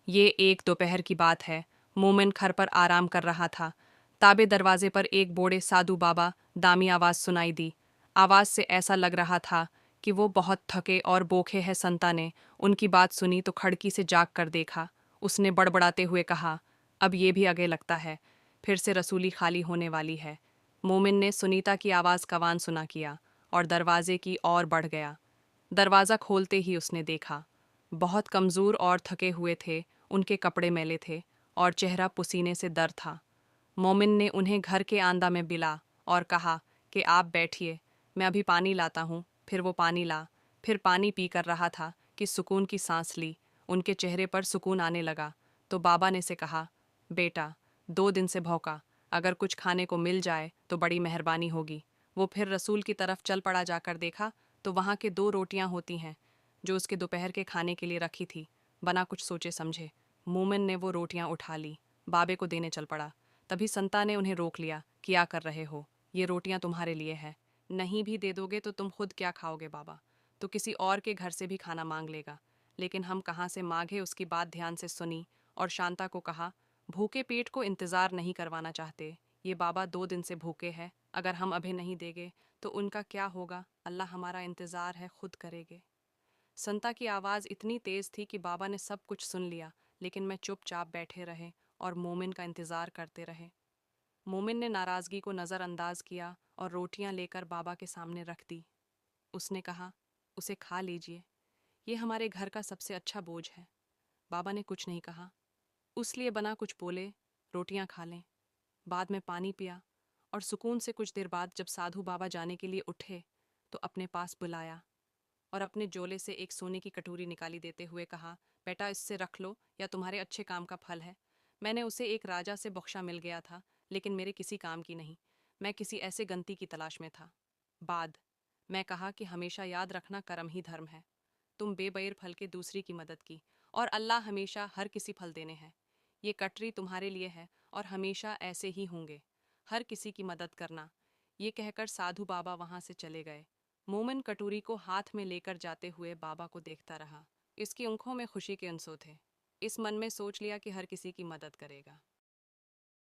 ये एक दोपहर की बात है। मोमिन घर पर आराम कर रहा था। ताबे दरवाजे पर एक बूढ़े साधु बाबा दामी आवाज़ सुनाई दी। आवाज़ से ऐसा लग रहा था कि वो बहुत थके और बोखे हैं। संता ने उनकी बात सुनी तो खिड़की से जाग कर देखा। उसने बड़बड़ाते हुए कहा, अब ये भी आगे लगता है, फिर से रसूली खाली होने वाली है। मोमिन ने सुनीता की आवाज़ कवान सुना किया और दरवाजे की ओर बढ़ गया। दरवाज़ा खोलते ही उसने देखा, बहुत कमज़ोर और थके हुए थे। उनके कपड़े मैले थे और चेहरा पसीने से दर था। मोमिन ने उन्हें घर के आंदा में बिला और कहा कि आप बैठिए, मैं अभी पानी लाता हूँ। फिर वो पानी ला, फिर पानी पी कर रहा था कि सुकून की सांस ली। उनके चेहरे पर सुकून आने लगा तो बाबा ने से कहा, बेटा 2 दिन से भौंका, अगर कुछ खाने को मिल जाए तो बड़ी मेहरबानी होगी। वो फिर रसूल की तरफ चल पड़ा। जाकर देखा तो वहाँ के 2 रोटियां होती हैं जो उसके दोपहर के खाने के लिए रखी थी। बना कुछ सोचे समझे मोमिन ने वो रोटियां उठा ली, बाबे को देने चल पड़ा। तभी संता ने उन्हें रोक लिया। क्या कर रहे हो? ये रोटियां तुम्हारे लिए है, नहीं भी दे दोगे तो तुम खुद क्या खाओगे? बाबा तो किसी और के घर से भी खाना मांग लेगा, लेकिन हम कहाँ से मांगे? उसकी बात ध्यान से सुनी और शांता को कहा, भूखे पेट को इंतज़ार नहीं करवाना चाहते। ये बाबा 2 दिन से भूखे हैं, अगर हम अभी नहीं देंगे तो उनका क्या होगा? अल्लाह हमारा इंतज़ार है, खुद करेंगे। संता की आवाज़ इतनी तेज़ थी कि बाबा ने सब कुछ सुन लिया, लेकिन मैं चुपचाप बैठे रहे और मोमिन का इंतज़ार करते रहे। मोमिन ने नाराज़गी को नज़रअंदाज किया और रोटियां लेकर बाबा के सामने रख दी। उसने कहा, उसे खा लीजिए, ये हमारे घर का सबसे अच्छा बोझ है। बाबा ने कुछ नहीं कहा, उस लिए बना कुछ बोले, रोटियां खा लें। बाद में पानी पिया और सुकून से कुछ देर बाद जब साधु बाबा जाने के लिए उठे तो अपने पास बुलाया और अपने जोले से एक सोने की कटोरी निकाली देते हुए कहा, बेटा इससे रख लो, या तुम्हारे अच्छे काम का फल है। मैंने उसे एक राजा से बख्शा मिल गया था, लेकिन मेरे किसी काम की नहीं। मैं किसी ऐसे गंती की तलाश में था। बाद मैं कहा कि हमेशा याद रखना, कर्म ही धर्म है। तुम बेबैर फल के दूसरी की मदद की और अल्लाह हमेशा हर किसी फल देने हैं। ये कटरी तुम्हारे लिए है और हमेशा ऐसे ही होंगे, हर किसी की मदद करना। ये कहकर साधु बाबा वहां से चले गए। मोमिन कटोरी को हाथ में लेकर जाते हुए बाबा को देखता रहा। इसकी आंखों में खुशी के अंसू थे। इस मन में सोच लिया कि हर किसी की मदद करेगा।